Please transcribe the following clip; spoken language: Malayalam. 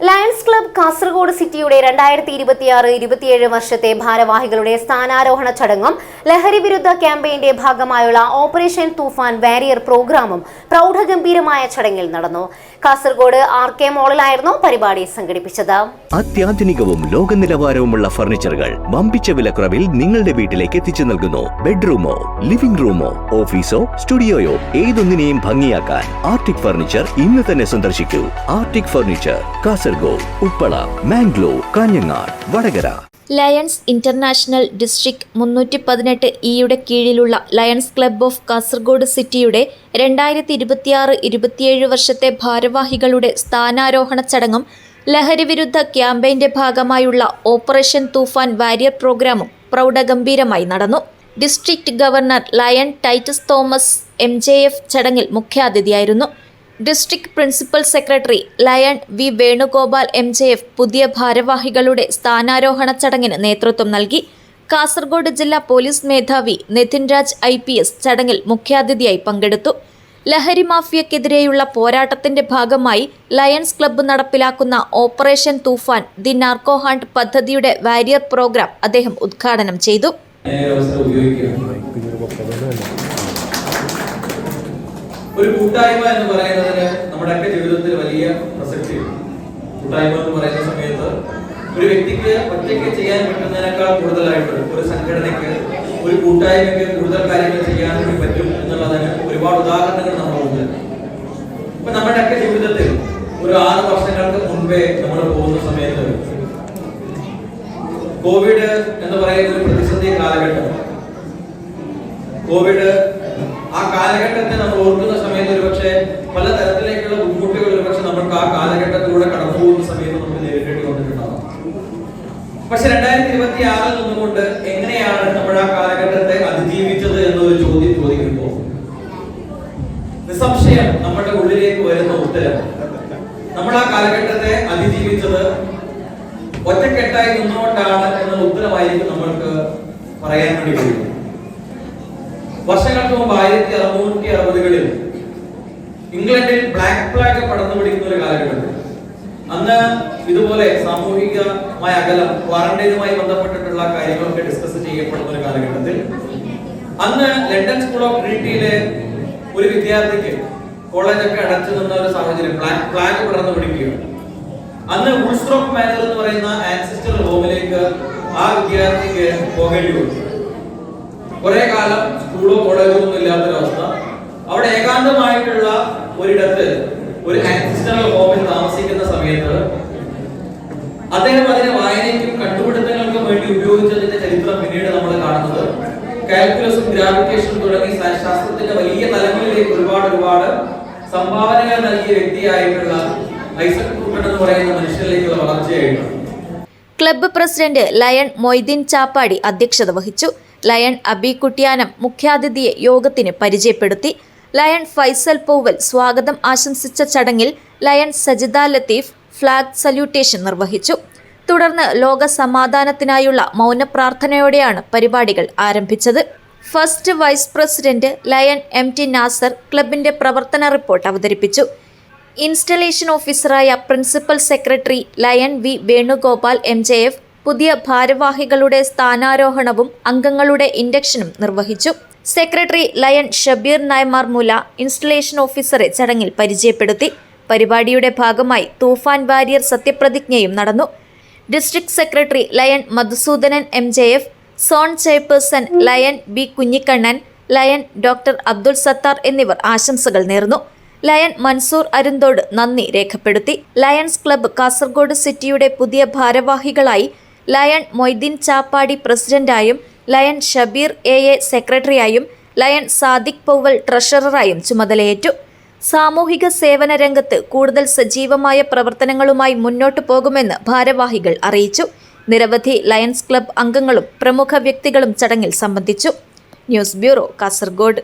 ലയൺസ് ക്ലബ് കാസർഗോഡ് സിറ്റിയുടെ 2026-27 വർഷത്തെ ഭാരവാഹികളുടെ സ്ഥാനാരോഹണ ചടങ്ങും ലഹരി വിരുദ്ധ ക്യാമ്പയിന്റെ ഭാഗമായുള്ള ഓപ്പറേഷൻ തൂഫാൻ വാരിയർ പ്രോഗ്രാമും പ്രൗഢഗംഭീരമായ ചടങ്ങിൽ നടന്നു. കാസർഗോഡ് RK മോളിലായിരുന്നു പരിപാടി സംഘടിപ്പിച്ചത്. അത്യാധുനികവും ലോക നിലവാരവുമുള്ള ഫർണിച്ചറുകൾ വമ്പിച്ച വിലക്കുറവിൽ നിങ്ങളുടെ വീട്ടിലേക്ക് എത്തിച്ചു നൽകുന്നു. ബെഡ്റൂമോ, ലിവിംഗ് റൂമോ, ഓഫീസോ, സ്റ്റുഡിയോയോ ഏതൊന്നിനെയും ഭംഗിയാക്കാൻ ആർട്ടിക് ഫർണിച്ചർ ഇന്ന് തന്നെ സന്ദർശിക്കൂ. Arctic furniture, Kasaragod, Uppala, Mangalore, Kanhangad, Vadakara. Lions international district 318 ഇയുടെ കീഴിലുള്ള ലയൺസ് ക്ലബ് ഓഫ് കാസർഗോഡ് സിറ്റിയുടെ 2026-27 വർഷത്തെ ഭാരവാഹികളുടെ സ്ഥാനാരോഹണ ചടങ്ങും ലഹരി വിരുദ്ധ ക്യാമ്പയിന്റെ ഭാഗമായുള്ള ഓപ്പറേഷൻ തൂഫാൻ വാരിയർ പ്രോഗ്രാമും പ്രൗഢഗംഭീരമായി നടന്നു. District governor lion Titus Thomas MJF ചടങ്ങിൽ മുഖ്യാതിഥിയായിരുന്നു. District principal secretary lion V Venugopal MJF പുതിയ ഭാരവാഹികളുടെ സ്ഥാനാരോഹണ ചടങ്ങിന് നേതൃത്വം നൽകി. കാസർഗോഡ് ജില്ലാ പോലീസ് മേധാവി നിതിൻ രാജ് IPS ചടങ്ങിൽ മുഖ്യാതിഥിയായി പങ്കെടുത്തു. ലഹരി മാഫിയക്കെതിരെയുള്ള പോരാട്ടത്തിന്റെ ഭാഗമായി ലയൺസ് ക്ലബ്ബ് നടപ്പിലാക്കുന്ന operation Toofan the narco hunt പദ്ധതിയുടെ വാരിയർ പ്രോഗ്രാം അദ്ദേഹം ഉദ്ഘാടനം ചെയ്തു. ഒരു കൂട്ടായ്മ എന്ന് പറയുന്നതിന് നമ്മുടെയൊക്കെ ജീവിതത്തിൽ വലിയ പ്രസക്തിയുണ്ട്. കൂട്ടായ്മ എന്ന് പറയുന്ന സമയത്ത് ഒരു വ്യക്തിക്ക് ഒറ്റയ്ക്ക് ചെയ്യാൻ പറ്റുന്നതിനേക്കാൾ കൂടുതലായിട്ട് ഒരു സംഘടനയ്ക്ക്, ഒരു കൂട്ടായ്മയ്ക്ക് കൂടുതൽ കാര്യങ്ങൾ ചെയ്യാൻ വേണ്ടി പറ്റും എന്നുള്ളതിന് ഒരുപാട് ഉദാഹരണങ്ങൾ നമ്മളുണ്ട്. ഇപ്പൊ നമ്മുടെയൊക്കെ ജീവിതത്തിൽ ഒരു 6 വർഷങ്ങൾക്ക് മുൻപേ നമ്മൾ പോകുന്ന സമയത്ത് കോവിഡ് എന്ന് പറയുന്ന ഒരു പ്രതിസന്ധി കാലഘട്ടം, കോവിഡ് ആ കാലഘട്ടത്തെ നമ്മൾ ഓർക്കുന്ന സമയത്ത് ഒരുപക്ഷെ പല തരത്തിലേക്കുള്ള ബുദ്ധിമുട്ടുകൾ ഒരുപക്ഷെ നമുക്ക് ആ കാലഘട്ടത്തിലൂടെ കടന്നു പോകുന്ന സമയത്ത് നമുക്ക് നേരിടേണ്ടി വന്നിട്ടുണ്ടാകും. പക്ഷെ 2026 നിന്നുകൊണ്ട് എങ്ങനെയാണ് നമ്മൾ ആ കാലഘട്ടത്തെ അതിജീവിച്ചത് എന്നൊരു ചോദ്യം ചോദിക്കുമ്പോൾ നിസ്സംശയം നമ്മുടെ ഉള്ളിലേക്ക് വരുന്ന ഉത്തരം, നമ്മൾ ആ കാലഘട്ടത്തെ അതിജീവിച്ചത് ഒറ്റക്കെട്ടായി നിന്നുകൊണ്ടാണ് എന്ന ഉത്തരമായിരിക്കും നമ്മൾക്ക് പറയാൻ വേണ്ടി കഴിയും. വർഷങ്ങൾക്ക് മുമ്പ് 1660-കളിൽ ഇംഗ്ലണ്ടിൽ ബ്ലാക്ക് ഫ്ലാഗ് പടർന്നു പിടിക്കുന്ന ഒരു കാലഘട്ടത്തിൽ, അന്ന് ഇതുപോലെ സാമൂഹികമായ അകലം, ക്വാറന്റൈനുമായി ബന്ധപ്പെട്ടിട്ടുള്ള കാര്യങ്ങളൊക്കെ ഡിസ്കസ് ചെയ്യപ്പെടുന്ന ഒരു കാലഘട്ടത്തിൽ, അന്ന് ലണ്ടൻ സ്കൂൾ ഓഫ് ട്രിനിറ്റിയിലെ ഒരു വിദ്യാർത്ഥിക്ക് കോളേജൊക്കെ അടച്ചു നിന്ന ഒരു സാഹചര്യം, ബ്ലാക്ക് ഫ്ലാഗ് പടർന്നു പിടിക്കുകയാണ്. അന്ന് വുൾസ്ട്രോപ്പ് മാനർ എന്ന് പറയുന്ന ആൻസിസ്റ്റർ ഹോമിലേക്ക് ആ വിദ്യാർത്ഥിക്ക് പോകേണ്ടി വന്നു. കുറെ കാലം സ്കൂളോ കോളേജോ ഒന്നും ഇല്ലാത്തൊരവസ്ഥ. അവിടെ ഏകാന്തമായിട്ടുള്ള ഒരിടത്ത് ഒരു ആൻസിസ്റ്ററൽ ഹോമിൽ താമസിക്കുന്ന സമയത്ത് അദ്ദേഹം അതിനെ വായനയ്ക്കും കണ്ടുപിടുത്തങ്ങൾക്കും വേണ്ടി ഉപയോഗിച്ചതിന്റെ ചരിത്രം പിന്നീട് നമ്മൾ കാണുന്നത് കാൽക്കുലസും ഗ്രാവിറ്റേഷനും തുടങ്ങി ശാസ്ത്രത്തിന്റെ വലിയ തലങ്ങളിലേക്ക് ഒരുപാട് സംഭാവനകൾ നൽകിയ വ്യക്തിയായിട്ടുള്ള ഐസക് ന്യൂട്ടൺ എന്ന് പറയുന്ന മനുഷ്യരിലേക്കുള്ള വളർച്ചയായിട്ടാണ്. Club president lion Moideen Chappadi അധ്യക്ഷത വഹിച്ചു. ലയൺ അബി കുട്ടിയാനം മുഖ്യാതിഥിയെ യോഗത്തിന് പരിചയപ്പെടുത്തി. ലയൺ ഫൈസൽ പൂവൽ സ്വാഗതം ആശംസിച്ച ചടങ്ങിൽ lion Sajida Latheef flag salutation നിർവഹിച്ചു. തുടർന്ന് ലോക സമാധാനത്തിനായുള്ള മൗനപ്രാർത്ഥനയോടെയാണ് പരിപാടികൾ ആരംഭിച്ചത്. First vice president lion MT Nazar ക്ലബിന്റെ പ്രവർത്തന റിപ്പോർട്ട് അവതരിപ്പിച്ചു. ഇൻസ്റ്റലേഷൻ ഓഫീസറായ principal secretary lion V Venugopal MJF പുതിയ ഭാരവാഹികളുടെ സ്ഥാനാരോഹണവും അംഗങ്ങളുടെ ഇൻഡക്ഷനും നിർവഹിച്ചു. സെക്രട്ടറി ലയൺ ഷബീർ നായ്മാർ മുല ഇൻസ്റ്റലേഷൻ ഓഫീസറെ ചടങ്ങിൽ പരിചയപ്പെടുത്തി. പരിപാടിയുടെ ഭാഗമായി തൂഫാൻ വാരിയർ സത്യപ്രതിജ്ഞയും നടന്നു. District secretary lion Madhusoodanan MJF, zone chairperson lion B Kunhikannan, lion doctor Abdul Sathar എന്നിവർ ആശംസകൾ നേർന്നു. ലയൺ മൻസൂർ അരുന്തോട് നന്ദി രേഖപ്പെടുത്തി. ലയൺസ് ക്ലബ്ബ് കാസർഗോഡ് സിറ്റിയുടെ പുതിയ ഭാരവാഹികളായി ലയൺ മൊയ്തീൻ ചാപ്പാടി പ്രസിഡന്റായും ലയൺ ഷബീർ AA സെക്രട്ടറിയായും ലയൺ സാദിഖ് പൗവൽ ട്രഷററായും ചുമതലയേറ്റു. സാമൂഹിക സേവന രംഗത്ത് കൂടുതൽ സജീവമായ പ്രവർത്തനങ്ങളുമായി മുന്നോട്ടു പോകുമെന്ന് ഭാരവാഹികൾ അറിയിച്ചു. നിരവധി ലയൺസ് ക്ലബ്ബ് അംഗങ്ങളും പ്രമുഖ വ്യക്തികളും ചടങ്ങിൽ സംബന്ധിച്ചു. News bureau, Kasaragod.